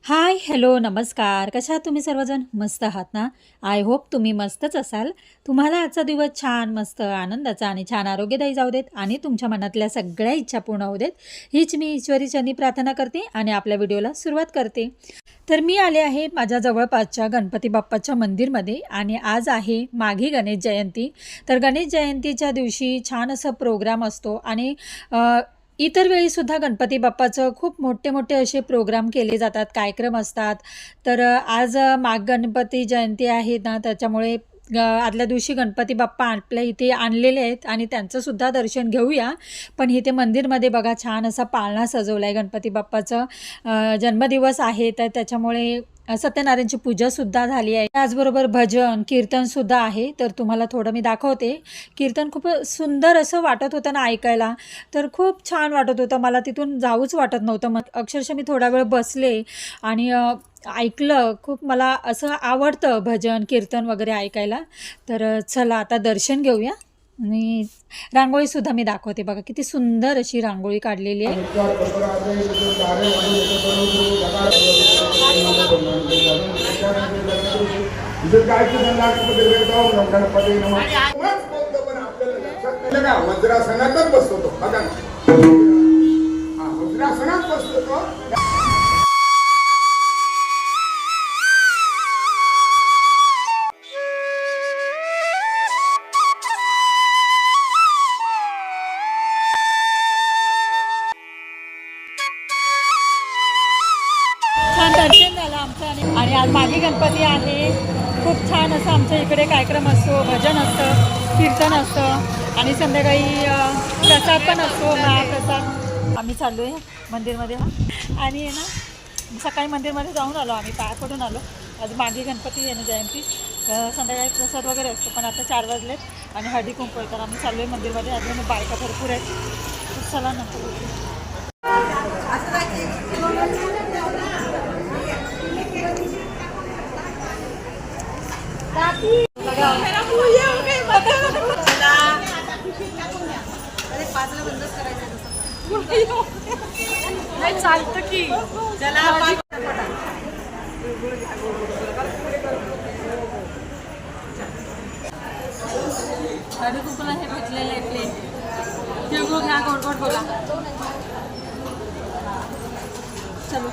हाय, hello, नमस्कार. कशा आहात तुम्ही सर्वजण? मस्त आहात ना? आय होप तुम्ही मस्तच असाल. तुम्हाला आजचा दिवस छान, मस्त, आनंदाचा आणि छान आरोग्यदायी जाऊ देत आणि तुमच्या मनातल्या सगळ्या इच्छा पूर्ण होऊ देत. हीच मी ईश्वरीचरणी प्रार्थना करते आणि आपल्या व्हिडिओला सुरुवात करते. तर मी आले आहे माझ्या जवळपासच्या गणपती बाप्पाच्या मंदिरमध्ये आणि आज आहे माघी गणेश जयंती. तर गणेश जयंतीच्या दिवशी छान असा प्रोग्राम असतो आणि इतर वेळीसुद्धा गणपती बाप्पाचं खूप मोठे मोठे असे प्रोग्राम केले जातात, कार्यक्रम असतात. तर आज माघ गणपती जयंती आहे ना, त्याच्यामुळे आदल्या दिवशी गणपती बाप्पा आपल्या इथे आणलेले आहेत आणि त्यांचंसुद्धा दर्शन घेऊया. पण इथे मंदिरमध्ये बघा छान असा पाळणा सजवला आहे. गणपती बाप्पाचं जन्मदिवस आहे, तर त्याच्यामुळे सत्यनारायणची पूजासुद्धा झाली आहे. त्याचबरोबर भजन कीर्तनसुद्धा आहे. तर तुम्हाला थोडं मी दाखवते. कीर्तन खूप सुंदर असं वाटत होतं ना ऐकायला. तर खूप छान वाटत होतं. मला तिथून जाऊच वाटत नव्हतं. मग अक्षरशः मी थोडा वेळ बसले आणि ऐकलं. खूप मला असं आवडतं भजन कीर्तन वगैरे ऐकायला. तर चला आता दर्शन घेऊया आणि रांगोळीसुद्धा मी दाखवते. बघा किती सुंदर अशी रांगोळी काढलेली आहे. वज्रासनातच बसतो तो बघा ना, वज्रासनात बसतो तो. छान दर्शन झालं आमचं आणि आज माघी गणपती आहे. खूप छान असं आमच्या इकडे कार्यक्रम असतो, भजन असतं, कीर्तन असतं आणि संध्याकाळी प्रसाद पण असतो, महाप्रसाद. आम्ही चाललो आहे मंदिरमध्ये आणि आहे ना, सकाळी मंदिरमध्ये जाऊन आलो, आम्ही पाया पडून आलो. आज माघी गणपती आहे ना जयंती, संध्याकाळी प्रसाद वगैरे असतो. पण आता 4 वाजलेत आणि हळदी कुंकू आहे, तर आम्ही चाललो आहे मंदिरमध्ये. अजून बायका भरपूर आहेत. चला नंतर नाही चालतं की हळदी कुंकूला हे भेटलेलं आहे प्लेट. तिळगुळ घ्या, गोड गोड बोला. चलो